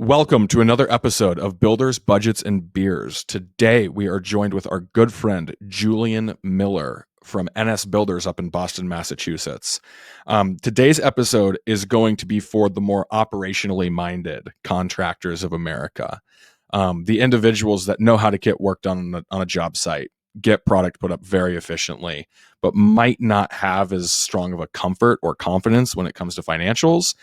Welcome to another episode of Builders, Budgets, and Beers. Today, we are joined with our good friend, Julian Miller from NS Builders up in Boston, Massachusetts. Today's episode is going to be for the more operationally minded contractors of America. The individuals that know how to get work done on a job site, get product put up very efficiently, but might not have as strong of a comfort or confidence when it comes to financials.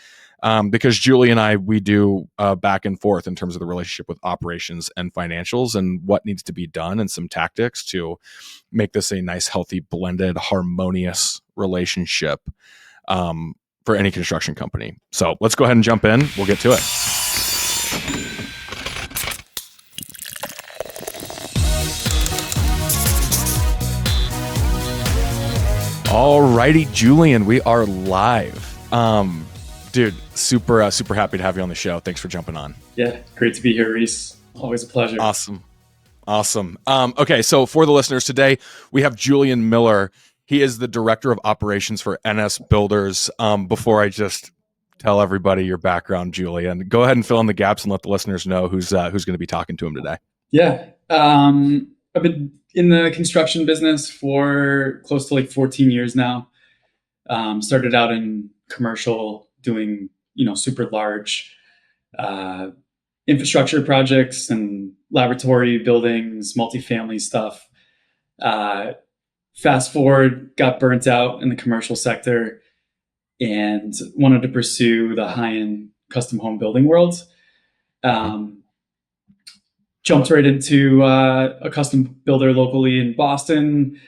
Because Julie and I, we do back and forth in terms of the relationship with operations and financials and what needs to be done and some tactics to make this a nice, healthy, blended, harmonious relationship for any construction company. So let's go ahead and jump in. We'll get to it. All righty, Julian, we are live. Dude, super happy to have you on the show. Thanks for jumping on. Yeah, great to be here, Reece. Always a pleasure. Awesome. Okay, so for the listeners today, we have Julian Miller. He is the Director of Operations for NS Builders. Before I just tell everybody your background, Julian, go ahead and fill in the gaps and let the listeners know who's going to be talking to him today. Yeah, I've been in the construction business for close to 14 years now. Started out in commercial, doing super large infrastructure projects and laboratory buildings, multifamily stuff. Fast forward, got burnt out in the commercial sector and wanted to pursue the high-end custom home building world. Jumped right into a custom builder locally in Boston.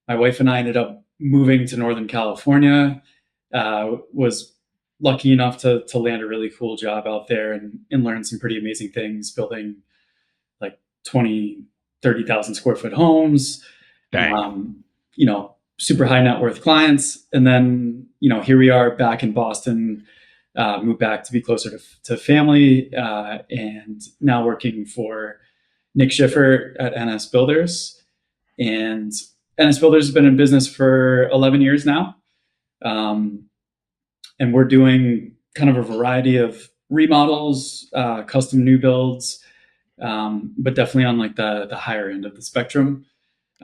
My wife and I ended up moving to Northern California. Was lucky enough to land a really cool job out there and learn some pretty amazing things, building 30,000 square foot homes. Dang. Super high net worth clients. And then, here we are back in Boston, moved back to be closer to family, and now working for Nick Schiffer at NS Builders. And NS Builders has been in business for 11 years now. And we're doing kind of a variety of remodels, custom new builds, but definitely on the higher end of the spectrum.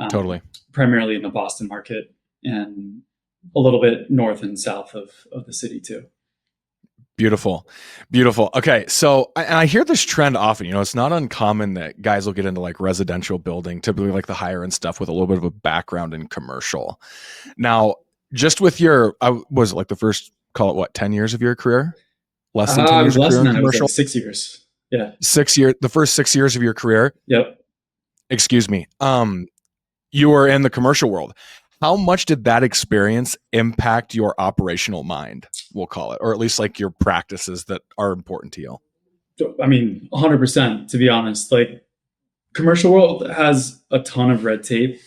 Totally. Primarily in the Boston market and a little bit north and south of the city too. Beautiful. Okay, so I hear this trend often. It's not uncommon that guys will get into residential building, typically the higher end stuff with a little bit of a background in commercial. Now, just with was it the first, call it what, 10 years of your career? Less than 10 years of career in commercial? 6 years. Yeah. 6 years, the first 6 years of your career? Yep. Excuse me. You were in the commercial world. How much did that experience impact your operational mind, we'll call it, or at least your practices that are important to you? I mean, 100%, to be honest. Commercial world has a ton of red tape.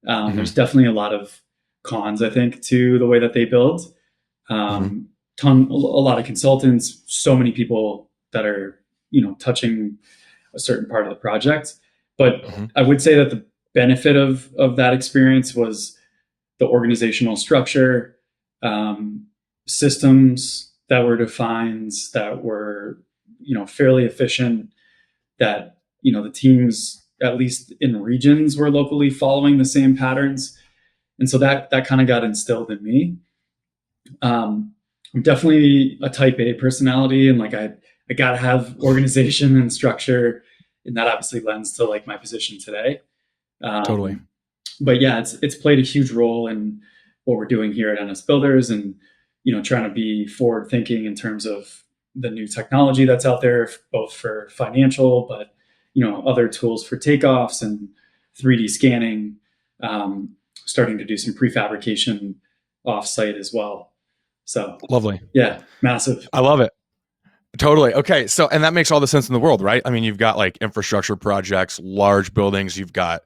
There's definitely a lot of cons, I think, to the way that they build. A lot of consultants, so many people that are, touching a certain part of the project. But I would say that the benefit of that experience was the organizational structure, systems that were defined, that were, fairly efficient, that, the teams, at least in regions, were locally following the same patterns. And so that kind of got instilled in me. I'm definitely a type A personality, and I gotta have organization and structure, and that obviously lends to my position today. Totally. But yeah, it's played a huge role in what we're doing here at NS Builders, and trying to be forward thinking in terms of the new technology that's out there, both for financial, but other tools for takeoffs and 3D scanning. Starting to do some prefabrication offsite as well. So lovely. Yeah, massive. I love it. Totally. Okay. So, and that makes all the sense in the world, right? I mean, you've got infrastructure projects, large buildings, you've got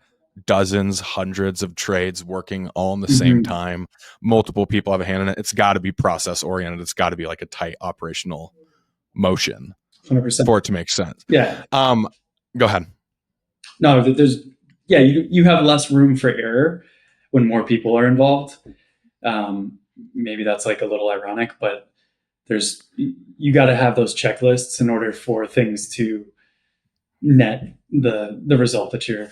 dozens, hundreds of trades working all in the same time. Multiple people have a hand in it. It's got to be process oriented. It's got to be a tight operational motion 100% for it to make sense. Yeah. Go ahead. No, you have less room for error when more people are involved. Maybe that's a little ironic, but there's you got to have those checklists in order for things to net the result that you're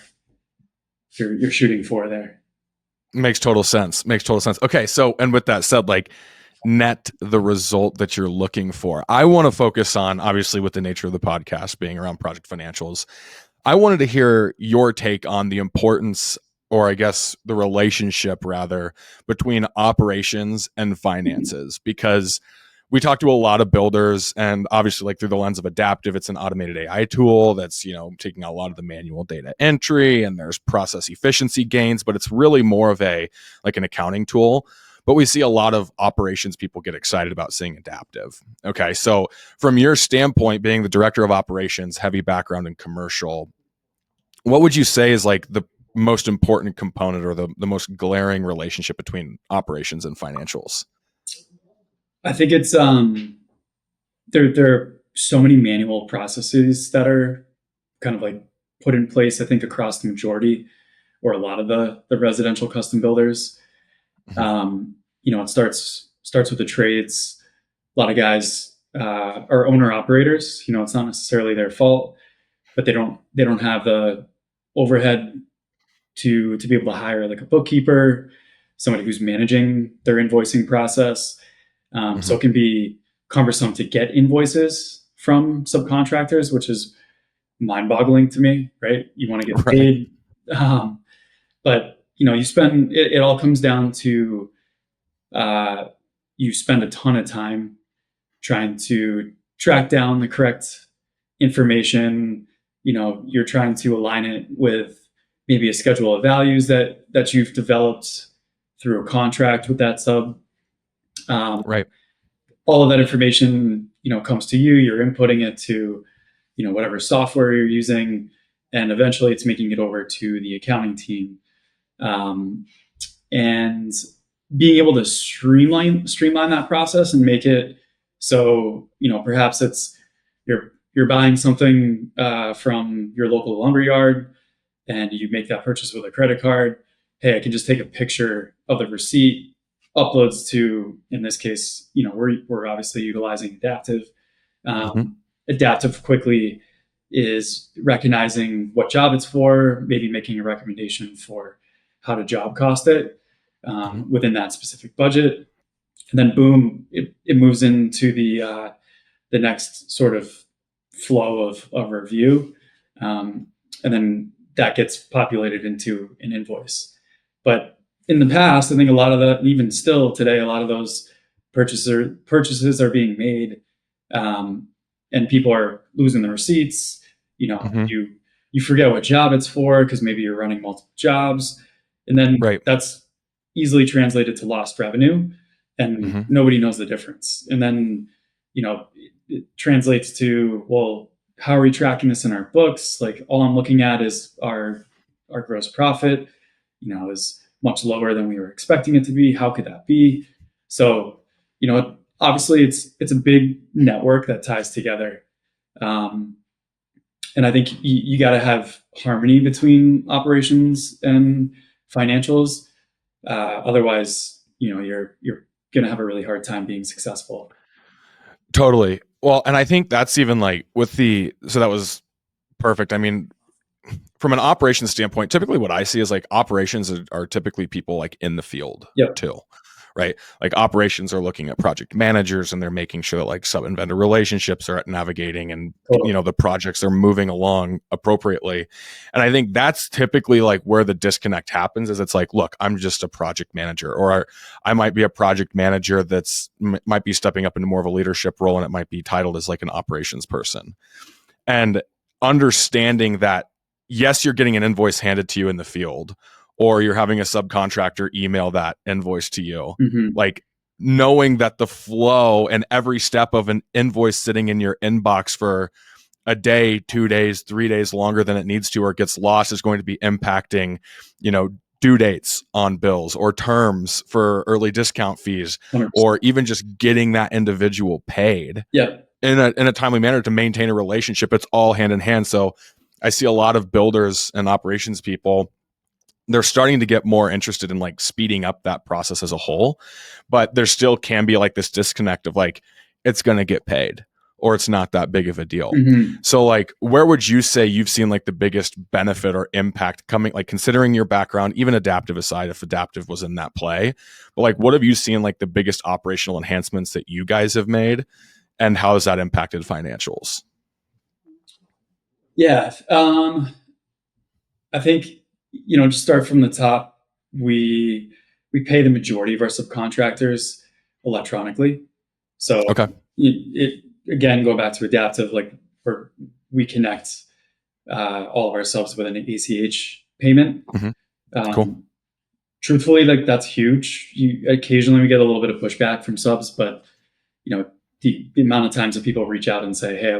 shooting for there. Makes total sense. Makes total sense. Okay, so and with that said, like net the result that you're looking for. I want to focus on, obviously, with the nature of the podcast being around project financials. I wanted to hear your take on the importance, or I guess the relationship rather, between operations and finances, because we talked to a lot of builders, and obviously, like through the lens of Adaptive, it's an automated AI tool that's, taking out a lot of the manual data entry, and there's process efficiency gains, but it's really more of like an accounting tool. But we see a lot of operations people get excited about seeing Adaptive. Okay, so from your standpoint, being the director of operations, heavy background in commercial, what would you say is like the most important component or the most glaring relationship between operations and financials? I think it's there are so many manual processes that are kind of like put in place, I think, across the majority or a lot of the residential custom builders. It starts with the trades. A lot of guys are owner operators. It's not necessarily their fault, but they don't have the overhead to be able to hire like a bookkeeper, somebody who's managing their invoicing process. So it can be cumbersome to get invoices from subcontractors, which is mind-boggling to me, right? You want to get paid, but you spend it all comes down to you spend a ton of time trying to track down the correct information. You're trying to align it with maybe a schedule of values that you've developed through a contract with that sub. Right. All of that information, comes to you. You're inputting it to, whatever software you're using, and eventually it's making it over to the accounting team. And being able to streamline that process and make it so, perhaps it's you're buying something from your local lumberyard, and you make that purchase with a credit card. Hey, I can just take a picture of the receipt, uploads to, in this case, we're obviously utilizing Adaptive. Adaptive quickly is recognizing what job it's for, maybe making a recommendation for how to job cost it within that specific budget. And then boom, it moves into the next sort of flow of review. And then that gets populated into an invoice. But in the past, I think a lot of that, even still today, a lot of those purchases are being made, and people are losing the receipts. You forget what job it's for because maybe you're running multiple jobs, and then that's easily translated to lost revenue, and nobody knows the difference. And then it translates to, well, how are we tracking this in our books? Like, all I'm looking at is our gross profit, is much lower than we were expecting it to be. How could that be? So, obviously it's a big network that ties together. And I think you got to have harmony between operations and financials. Otherwise, you're going to have a really hard time being successful. Totally. Well, and I think that's even like so that was perfect. I mean, from an operations standpoint, typically what I see is like operations are typically people like in the field too, right? Like operations are looking at project managers, and they're making sure that like sub and vendor relationships are navigating, and the projects are moving along appropriately. And I think that's typically like where the disconnect happens, is it's like, look, I'm just a project manager, or I might be a project manager might be stepping up into more of a leadership role, and it might be titled as like an operations person. And understanding that, yes, you're getting an invoice handed to you in the field, or you're having a subcontractor email that invoice to you. Like, knowing that the flow and every step of an invoice sitting in your inbox for a day, 2 days, 3 days longer than it needs to, or gets lost, is going to be impacting, due dates on bills, or terms for early discount fees, 100%. Or even just getting that individual paid in a timely manner to maintain a relationship. It's all hand in hand. So I see a lot of builders and operations people, they're starting to get more interested in like speeding up that process as a whole, but there still can be like this disconnect of like, it's going to get paid, or it's not that big of a deal. Mm-hmm. So like, where would you say you've seen like the biggest benefit or impact coming, like considering your background, even adaptive aside, if adaptive was in that play, but like, what have you seen like the biggest operational enhancements that you guys have made, and how has that impacted financials? Yeah. I think, just start from the top. We pay the majority of our subcontractors electronically. So Okay. it again, go back to adaptive, like we connect all of our subs with an ACH payment. Cool. Truthfully, like that's huge. Occasionally we get a little bit of pushback from subs, but the amount of times that people reach out and say, "Hey,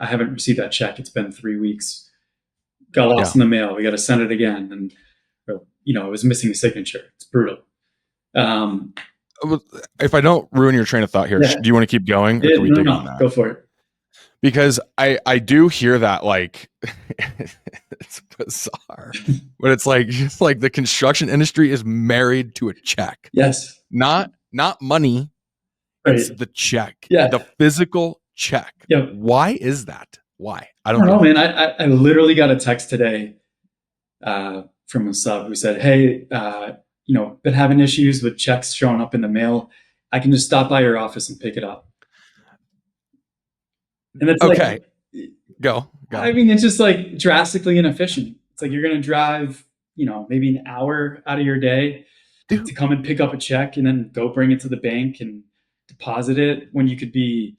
I haven't received that check. It's been 3 weeks. Got lost in the mail. We got to send it again." And it was missing a signature. It's brutal. If I don't ruin your train of thought here, do you want to keep going? Or can we dig on that? Go for it. Because I do hear that, like, it's bizarre, but it's like, just like the construction industry is married to a check. Yes. Not money. Right. It's the check. Yeah. The physical check. Yep. Why is that? Why? I don't know, man. I literally got a text today from a sub who said, "Hey, been having issues with checks showing up in the mail. I can just stop by your office and pick it up." And it's okay. Like, go. I mean, it's just like drastically inefficient. It's like you're going to drive, maybe an hour out of your day to come and pick up a check and then go bring it to the bank and deposit it, when you could be,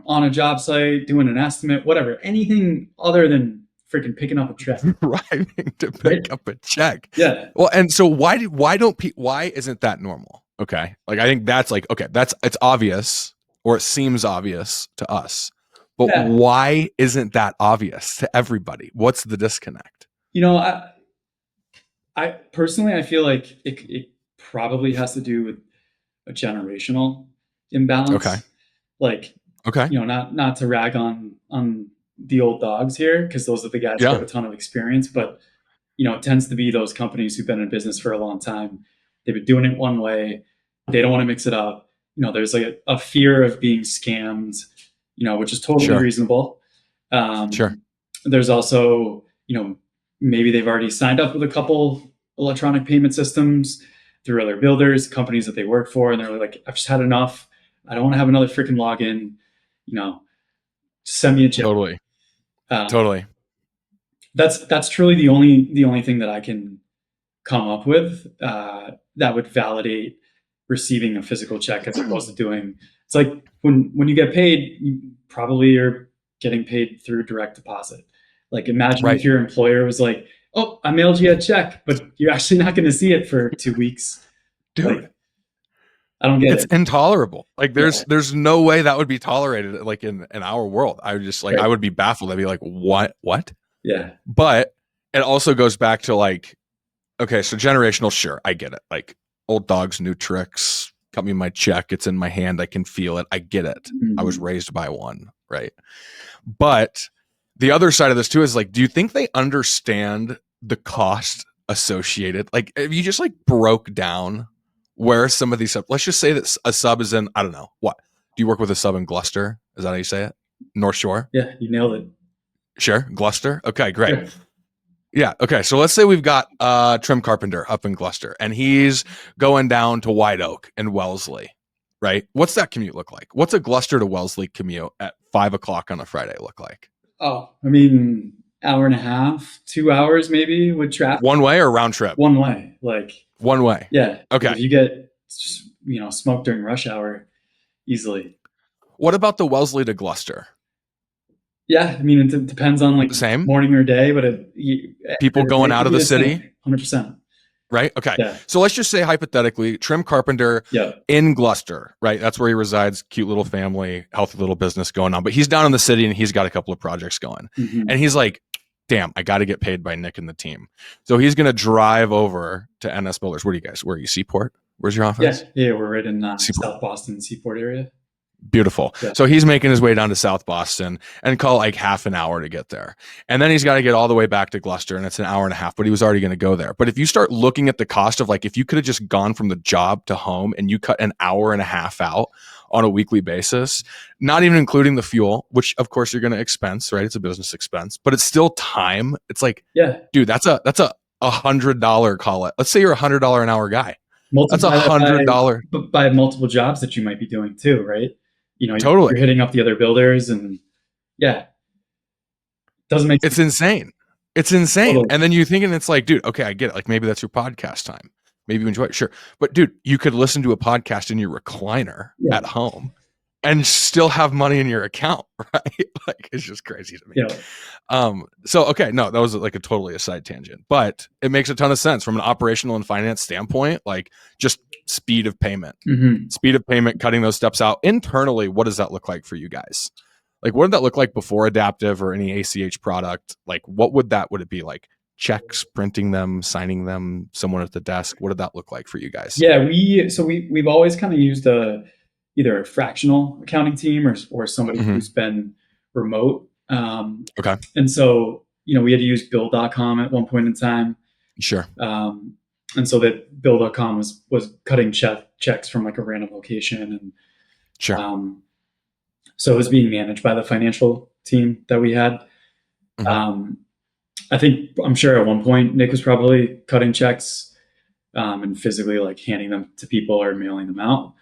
on a job site doing an estimate, whatever, anything other than freaking picking up a check. Driving to pick up a check. Yeah. Well, and so why isn't that normal? Okay. Like, I think that's like, okay, it's obvious, or it seems obvious to us. But why isn't that obvious to everybody? What's the disconnect? I personally, I feel like it probably has to do with a generational imbalance. Okay. Like, not to rag on the old dogs here, because those are the guys who have a ton of experience, but it tends to be those companies who've been in business for a long time. They've been doing it one way. They don't want to mix it up. There's like a fear of being scammed, which is totally reasonable. Sure. There's also, maybe they've already signed up with a couple electronic payment systems through other builders, companies that they work for, and they're like, "I've just had enough. I don't want to have another freaking login. Just send me a check." Totally. That's truly the only thing that I can come up with that would validate receiving a physical check as opposed to doing. It's like when you get paid, you probably are getting paid through direct deposit. Like, imagine if your employer was like, "Oh, I mailed you a check, but you're actually not going to see it for 2 weeks." Dude, like, I don't get it. It's intolerable. Like, there's no way that would be tolerated, like, in our world. I would just like, I would be baffled. I'd be like, what? Yeah. But it also goes back to like, okay, so generational, sure, I get it. Like, old dogs, new tricks. Cut me my check. It's in my hand. I can feel it. I get it. Mm-hmm. I was raised by one, right? But the other side of this too is like, do you think they understand the cost associated? Like, if you just like broke down where some of these subs, let's just say that a sub is in, I don't know, what? Do you work with a sub in Gloucester? Is that how you say it? North Shore? Yeah, you nailed it. Sure. Gloucester? Okay, great. Sure. Yeah. Okay. So let's say we've got trim carpenter up in Gloucester, and he's going down to White Oak and Wellesley, right? What's that commute look like? What's a Gloucester to Wellesley commute at 5 o'clock on a Friday look like? Oh, I mean, hour and a half, 2 hours maybe with traffic. One way or round trip? One way. Like, one way. Yeah. Okay. If you get, smoke during rush hour easily. What about the Wellesley to Gloucester? Yeah, I mean, it depends on like same morning or day, but people going out of the city, 100%. Right? Okay. Yeah. So let's just say hypothetically, trim carpenter in Gloucester, right? That's where he resides. Cute little family, healthy little business going on. But he's down in the city and he's got a couple of projects going. Mm-hmm. And he's like, damn, I got to get paid by Nick and the team. So he's going to drive over to NS Builders. Where are you, Seaport? Where's your office? Yeah, we're right in South Boston, Seaport area. Beautiful. Yeah. So he's making his way down to South Boston and call like half an hour to get there. And then he's got to get all the way back to Gloucester, and it's an hour and a half, but he was already going to go there. But if you start looking at the cost of like, if you could have just gone from the job to home and you cut an hour and a half out on a weekly basis, not even including the fuel, which of course you're going to expense, right? It's a business expense, but it's still time. It's like, Yeah. dude, that's a $100, call it. Let's say you're $100 an hour guy. That's Multiply that $100. by multiple jobs that you might be doing too, right? Totally. You're hitting up the other builders, and yeah, doesn't make sense. It's insane. It's insane. Totally. And then you think, and it's like, dude, okay, I get it. Like maybe that's your podcast time. Maybe you enjoy it. Sure. But dude, you could listen to a podcast in your recliner at home and still have money in your account, right? Like it's just crazy to me. So okay, no, that was like a totally a side tangent, but it makes a ton of sense from an operational and finance standpoint, like just speed of payment, cutting those steps out internally. What does that look like for you guys? Like, what did that look like before Adaptive or any ACH product? Like, would it be like checks, printing them, signing them, someone at the desk? What did that look like for you guys? Yeah, we've always kind of used either a fractional accounting team or somebody who's been remote. Okay. And so, we had to use bill.com at one point in time. Sure. And so that bill.com was cutting checks from like a random location. And sure. So it was being managed by the financial team that we had. I'm sure at one point Nick was probably cutting checks and physically like handing them to people or mailing them out.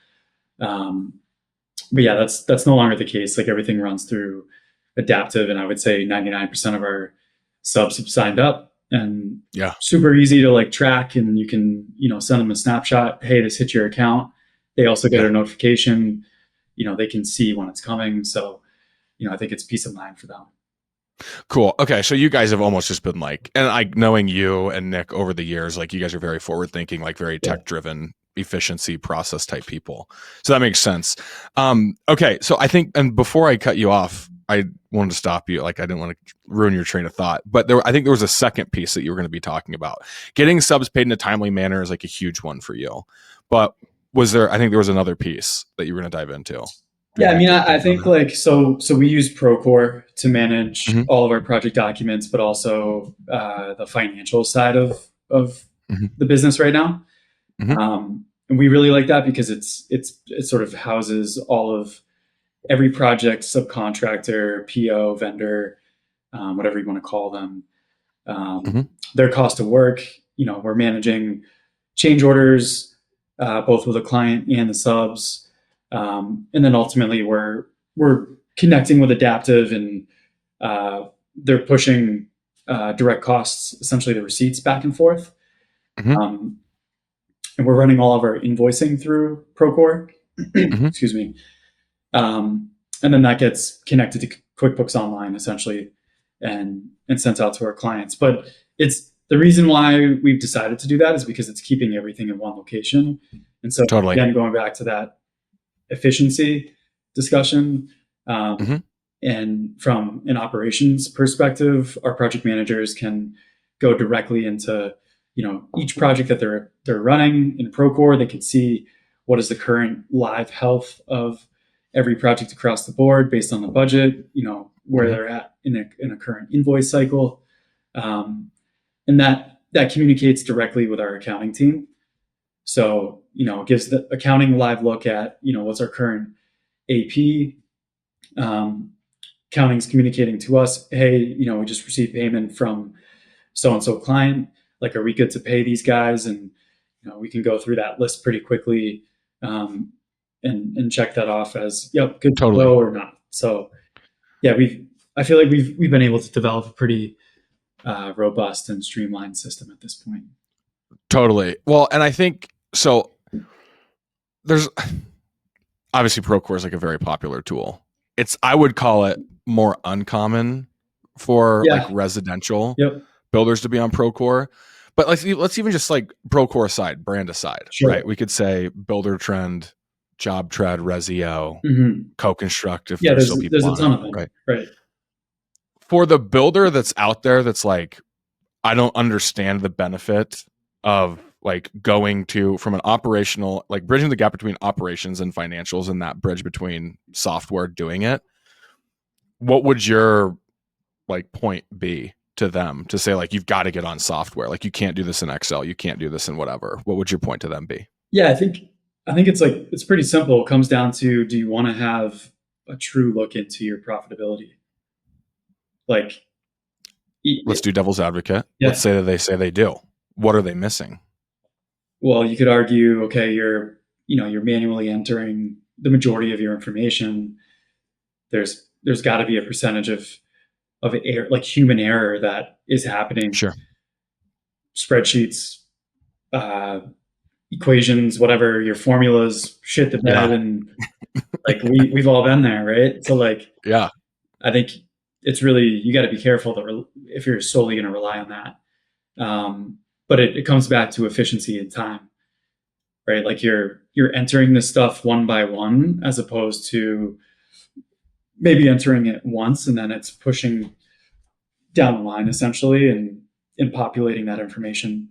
But yeah, that's no longer the case. Like everything runs through Adaptive, and I would say 99% of our subs have signed up, and super easy to like track. And you can send them a snapshot. Hey, this hit your account. They also get a notification. They can see when it's coming. So, I think it's peace of mind for them. Cool. Okay. So you guys have almost just been like, and knowing you and Nick over the years, like you guys are very forward thinking, like very tech driven, efficiency process type people. So that makes sense. Okay. So I think, and before I cut you off, I wanted to stop you. Like I didn't want to ruin your train of thought, but I think there was a second piece that you were going to be talking about. Getting subs paid in a timely manner is like a huge one for you. But I think there was another piece that you were going to dive into. Yeah, I mean, I think like, so we use Procore to manage all of our project documents, but also the financial side of the business right now. And we really like that because it sort of houses all of every project, subcontractor, PO, vendor, whatever you want to call them, their cost of work. We're managing change orders, both with the client and the subs. And then ultimately we're connecting with Adaptive, and they're pushing direct costs, essentially the receipts, back and forth. And we're running all of our invoicing through Procore. Excuse me. And then that gets connected to QuickBooks Online, essentially, and sent out to our clients. But it's the reason why we've decided to do that is because it's keeping everything in one location. And so again, going back to that efficiency discussion, and from an operations perspective, our project managers can go directly into each project that they're running in Procore. They can see what is the current live health of every project across the board based on the budget, where they're at in a current invoice cycle, and that communicates directly with our accounting team. So, it gives the accounting live look at, what's our current AP. Accounting's communicating to us, hey, we just received payment from so-and-so client. Like, are we good to pay these guys? And, we can go through that list pretty quickly and check that off as, yep, good to go or not. So, yeah, I feel like we've been able to develop a pretty robust and streamlined system at this point. Totally. Well, and I think so. There's obviously Procore is like a very popular tool. I would call it more uncommon for like residential builders to be on Procore. But let's even just like Procore aside, brand aside, right? We could say Builder Trend, Job Tread, Resio, Co-Construct. If there's still people there's a ton of them, right? For the builder that's out there, that's like, I don't understand the benefit of like going from an operational, like bridging the gap between operations and financials, and that bridge between software doing it. What would your like point be to them to say like, you've got to get on software? Like you can't do this in Excel. You can't do this in whatever. What would your point to them be? Yeah, I think I think it's pretty simple. It comes down to, do you want to have a true look into your profitability? Like, Let's do devil's advocate. Let's yeah. say that they say they do. What are they missing? Well, you could argue, okay, you're manually entering the majority of your information. There's got to be a percentage of error, like human error, that is happening. Sure. Spreadsheets, uh, equations, whatever, your formulas shit the bed, Yeah. and like we've all been there, right? So like, Yeah. I think it's really, you got to be careful if you're solely going to rely on that. But it comes back to efficiency and time, right? Like you're entering this stuff one by one, as opposed to maybe entering it once and then it's pushing down the line essentially, and populating that information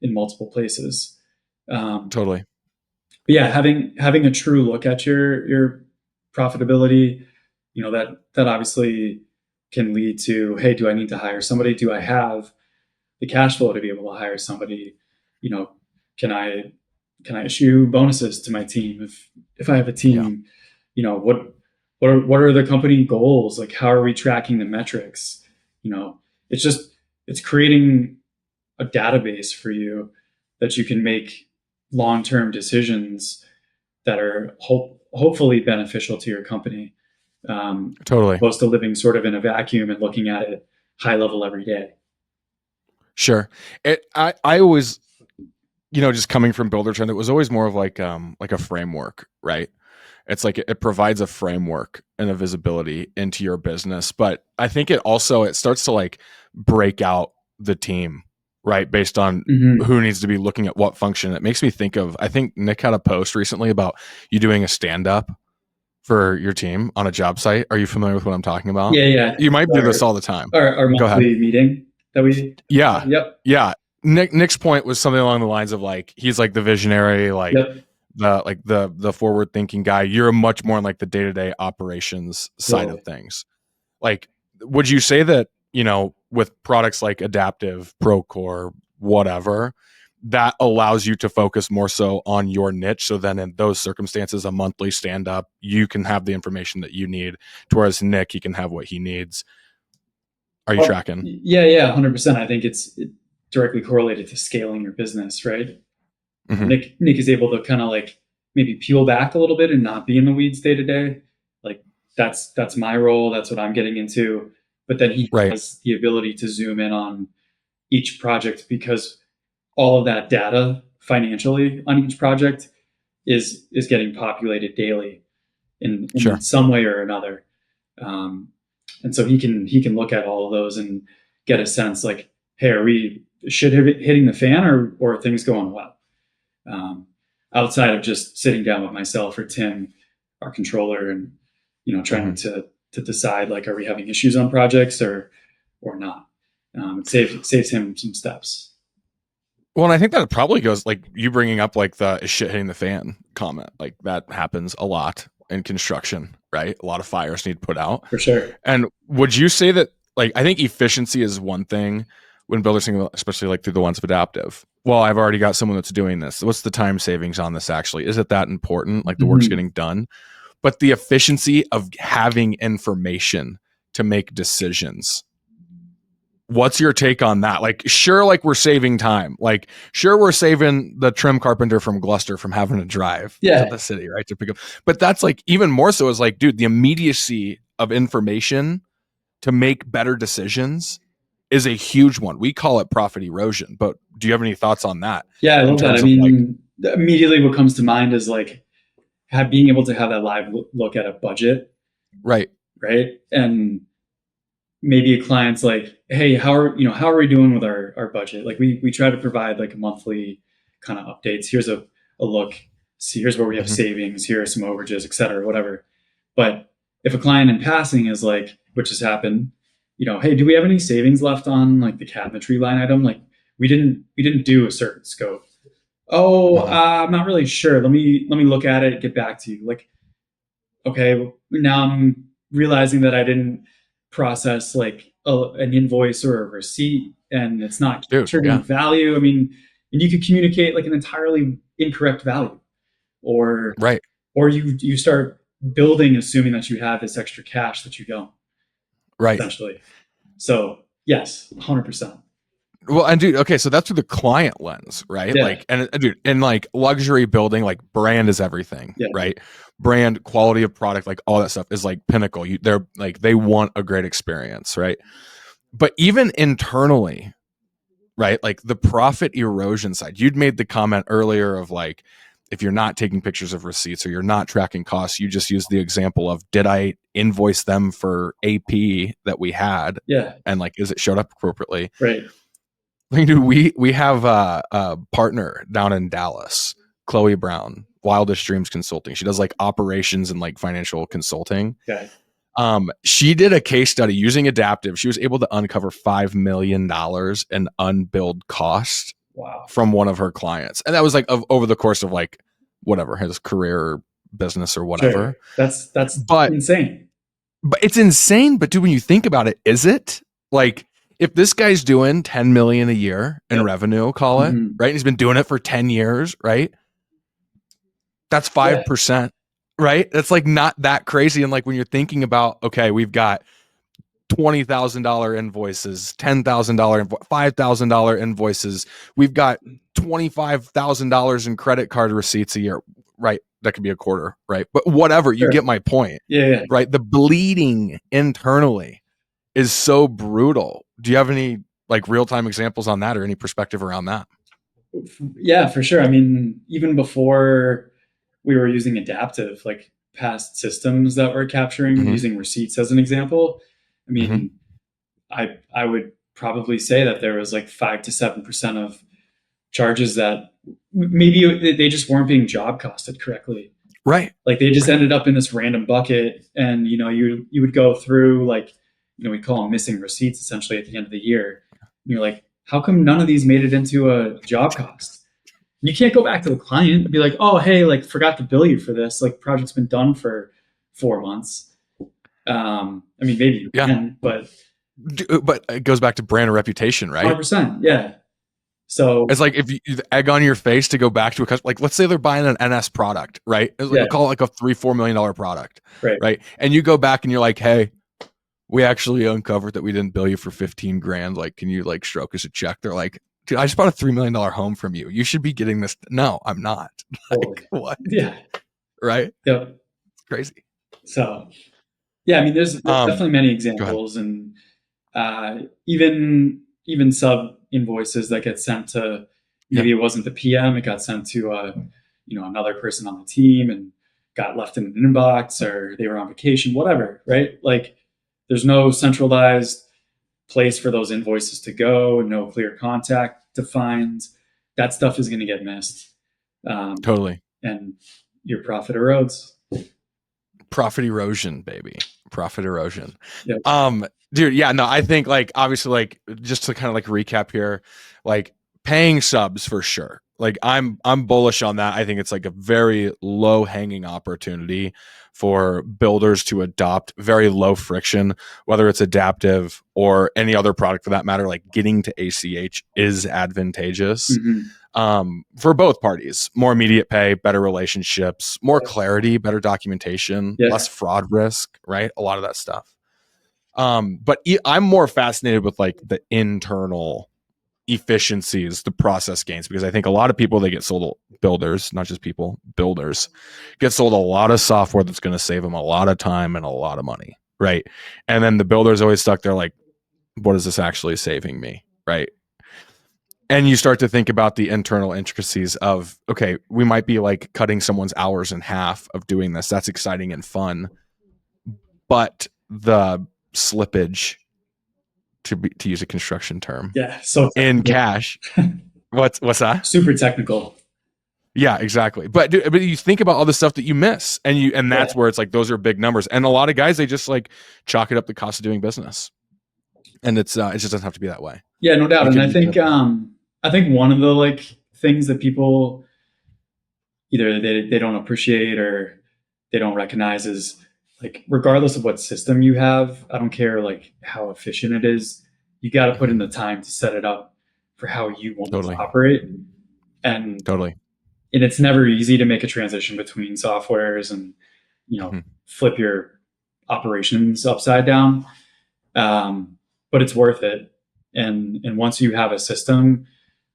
in multiple places. Totally. But yeah, having a true look at your profitability, that obviously can lead to, hey, do I need to hire somebody? Do I have the cash flow to be able to hire somebody? You know, can I issue bonuses to my team if I have a Yeah. team? What are the company goals? Like, how are we tracking the metrics? It's creating a database for you that you can make long-term decisions that are hopefully beneficial to your company, Totally. opposed to living sort of in a vacuum and looking at it high level every day. I always, just coming from Builder Trend, it was always more of like a framework, right? It's like it provides a framework and a visibility into your business, but I think it starts to like break out the team, right? Based on Mm-hmm. who needs to be looking at what function. It makes me think of, I think Nick had a post recently about you doing a stand up for your team on a job site. Are you familiar with what I'm talking about? Yeah, yeah. You might do this Our, all the time. our Go ahead. monthly meeting that we Yeah. have. Yep. Yeah. Nick's point was something along the lines of like, he's like the visionary, like Yep. the forward thinking guy. You're much more in like the day-to-day operations side Totally. of things. Like, would you say that, with products like Adaptive, Procore, whatever, that allows you to focus more so on your niche? So then in those circumstances, a monthly stand up, you can have the information that you need, whereas Nick, he can have what he needs. Are you Well, tracking? yeah, 100%. I think it's directly correlated to scaling your business, right? Mm-hmm. Nick is able to kind of like maybe peel back a little bit and not be in the weeds day to day. Like, that's my role. That's what I'm getting into. But then he Right. has the ability to zoom in on each project, because all of that data financially on each project is getting populated daily in Sure. some way or another. And so he can look at all of those and get a sense like, hey, are we hitting the fan, or are things going well? Outside of just sitting down with myself or Tim, our controller, and trying Mm-hmm. to decide, like, are we having issues on projects or not? It saves him some steps. Well, and I think that probably goes like you bringing up like the is shit hitting the fan comment. Like that happens a lot in construction, right? A lot of fires need put out. For sure. And would you say that, like, I think efficiency is one thing when builders think, especially like through the lens of Adaptive. Well, I've already got someone that's doing this. What's the time savings on this actually? Is it that important? Like the work's getting done? But the efficiency of having information to make decisions. What's your take on that? Like, sure, like we're saving time. Like, sure, we're saving the trim carpenter from Gloucester from having to drive to Yeah. the city, right? To pick up. But that's like even more so is like, dude, the immediacy of information to make better decisions is a huge one. We call it profit erosion. But do you have any thoughts on that Yeah, I in love that. I terms of like, mean, immediately what comes to mind is like being able to have that live look at a budget, right? right? And maybe a client's like, hey, how are we doing with our budget? Like we try to provide like a monthly kind of updates. Here's a look. See, here's where we have Mm-hmm. savings. Here are some overages, et cetera, whatever. But if a client in passing is like, which has happened, hey, do we have any savings left on like the cabinetry line item? Like we didn't do a certain scope. Oh, Mm-hmm. I'm not really sure. Let me look at it, get back to you. Like, okay, well, now I'm realizing that I didn't process like an invoice or a receipt, and it's not Dude, captured in yeah. value. I mean, and you could communicate like an entirely incorrect value, or Right. you start building assuming that you have this extra cash that you don't, Right. essentially. So yes, 100%. Well, and dude, okay, so that's through the client lens, right? Yeah, Like, and dude, in like luxury building, like brand is everything, yeah, right? Brand, quality of product, like all that stuff is like pinnacle. They're like they want a great experience, right? But even internally, right? Like the profit erosion side, you'd made the comment earlier of like, if you're not taking pictures of receipts or you're not tracking costs, you just use the example of, did I invoice them for AP that we had? yeah, And like, is it showed up appropriately? right. Like, dude, we have a partner down in Dallas, Chloe Brown, Wildest Dreams Consulting. She does like operations and like financial consulting. Okay. She did a case study using Adaptive. She was able to uncover $5 million in unbilled cost Wow. from one of her clients, and that was like over the course of like whatever his career or business or Sure. whatever. That's But insane. it's insane. But dude, when you think about it, is it like if this guy's doing 10 million a year in Yep. revenue, call it Mhm. right, and he's been doing it for 10 years, right? That's Yeah, 5%, right? That's like not that crazy. And like when you're thinking about, okay, we've got $20,000 invoices, $10,000, $5,000 invoices. We've got $25,000 in credit card receipts a year, right? That could be a quarter, right? But whatever, you sure. get my point, Yeah, right? The bleeding internally is so brutal. Do you have any like real time examples on that or any perspective around that? yeah, for sure. I mean, even before we were using Adaptive, like past systems that were capturing Mm-hmm. using receipts as an example, I Mm-hmm. mean, I would probably say that there was like 5 to 7% of charges that maybe they just weren't being job costed correctly. Right. Like they just Right. ended up in this random bucket, and you would go through, like, we call them missing receipts essentially at the end of the year. And you're like, how come none of these made it into a job cost? You can't go back to the client and be like, oh, hey, like, forgot to bill you for this. Like, project's been done for 4 months. I mean, maybe you Yeah. can, but But it goes back to brand and reputation, right? 100%, yeah. So It's like if you egg on your face to go back to a customer, like let's say they're buying an NS product, right? It's like, yeah, we'll call it like a $3-4 million product, right. right? And you go back and you're like, hey, we actually uncovered that we didn't bill you for 15 grand. Like, can you like stroke us a check? They're like, dude, I just bought a $3 million home from you. You should be getting this. No, I'm not. Totally. Like, what? Yeah. Right? Yep. It's crazy. So yeah, I mean, there's definitely many Go ahead. examples, and even sub invoices that get sent to, maybe Yeah. it wasn't the PM, it got sent to another person on the team and got left in an inbox, or they were on vacation, whatever, right? Like, there's no centralized place for those invoices to go, no clear contact defined. That stuff is going to get missed, Totally. and your profit erodes. Profit erosion, baby. Profit erosion. Yep. Dude, yeah, no, I think like obviously like just to kind of like recap here, like paying subs for sure. Like I'm bullish on that. I think it's like a very low hanging opportunity for builders to adopt, very low friction, whether it's Adaptive or any other product for that matter. Like getting to ACH is advantageous. For both parties. More immediate pay, better relationships, more clarity, better documentation, Yeah. less fraud risk, right? A lot of that stuff. But I'm more fascinated with like the internal efficiencies, the process gains, because I think a lot of people, they get sold, builders, not just people, builders get sold a lot of software that's going to save them a lot of time and a lot of money, right? And then the builder's always stuck there like, what is this actually saving me, right? And you start to think about the internal intricacies of, okay, we might be like cutting someone's hours in half of doing this. That's exciting and fun, but the slippage, to use a construction term, Yeah. So in technical. cash. What's that? Super technical. Yeah, exactly. But you think about all the stuff that you miss, and Yeah. that's where it's like those are big numbers. And a lot of guys, they just like chalk it up the cost of doing business, and it just doesn't have to be that way. Yeah, no doubt. And I think one of the, like, things that people either they don't appreciate or they don't recognize is, like, regardless of what system you have, I don't care like how efficient it is, you got to put in the time to set it up for how you want it to Totally, operate. And totally. and it's never easy to make a transition between softwares and, flip your operations upside down. But it's worth it. And once you have a system,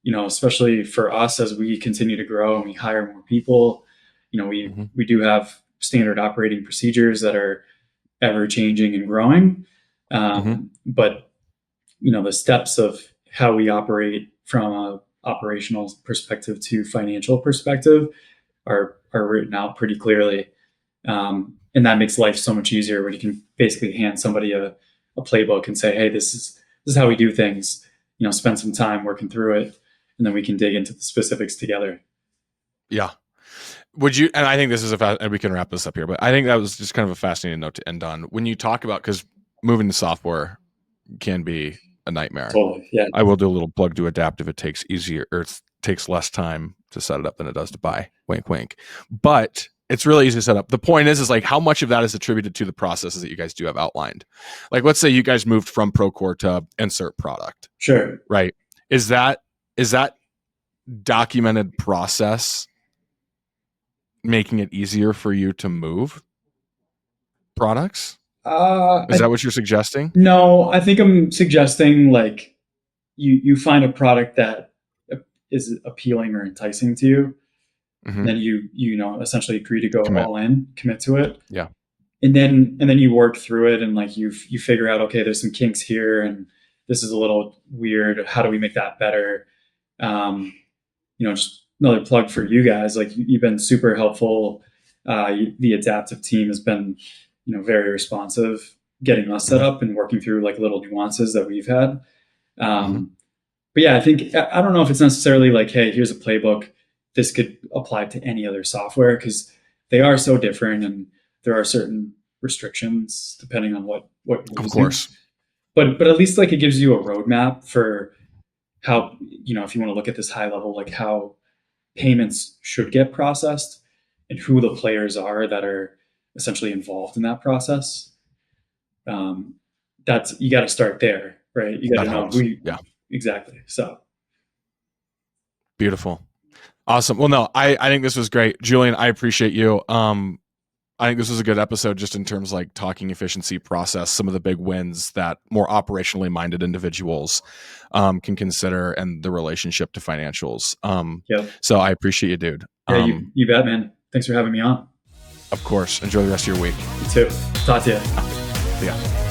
especially for us as we continue to grow and we hire more people, we do have standard operating procedures that are ever changing and growing. But the steps of how we operate from a operational perspective to financial perspective are written out pretty clearly. And that makes life so much easier when you can basically hand somebody a playbook and say, hey, this is how we do things, spend some time working through it, and then we can dig into the specifics together. Yeah. Would you, and I think this is and we can wrap this up here, but I think that was just kind of a fascinating note to end on. When you talk about, because moving to software can be a nightmare. Totally. Yeah. I will do a little plug to adapt if it takes easier, or it takes less time to set it up than it does to buy. Wink, wink. But it's really easy to set up. The point is like how much of that is attributed to the processes that you guys do have outlined. Like, let's say you guys moved from Procore to insert product. Sure. Right. Is that documented process making it easier for you to move products? Is that what you're suggesting? No, I think I'm suggesting like you find a product that is appealing or enticing to you. Then you essentially agree to go all in, commit to it. Yeah. And then you work through it and like you figure out, okay, there's some kinks here and this is a little weird. How do we make that better? Just another plug for you guys. Like you've been super helpful. The adaptive team has been, very responsive, getting us set up and working through like little nuances that we've had. But yeah, I don't know if it's necessarily like, hey, here's a playbook. This could apply to any other software because they are so different and there are certain restrictions depending on what you're using. Of course. But at least like it gives you a roadmap for how, if you want to look at this high level, like how payments should get processed and who the players are that are essentially involved in that process. That's, you got to start there, right? You got to know who exactly. So beautiful. Awesome. Well, no, I think this was great. Julian, I appreciate you. I think this was a good episode just in terms of like talking efficiency process, some of the big wins that more operationally minded individuals can consider and the relationship to financials. So I appreciate you, dude. Yeah, you bet, man. Thanks for having me on. Of course. Enjoy the rest of your week. You too. Talk to you. Yeah.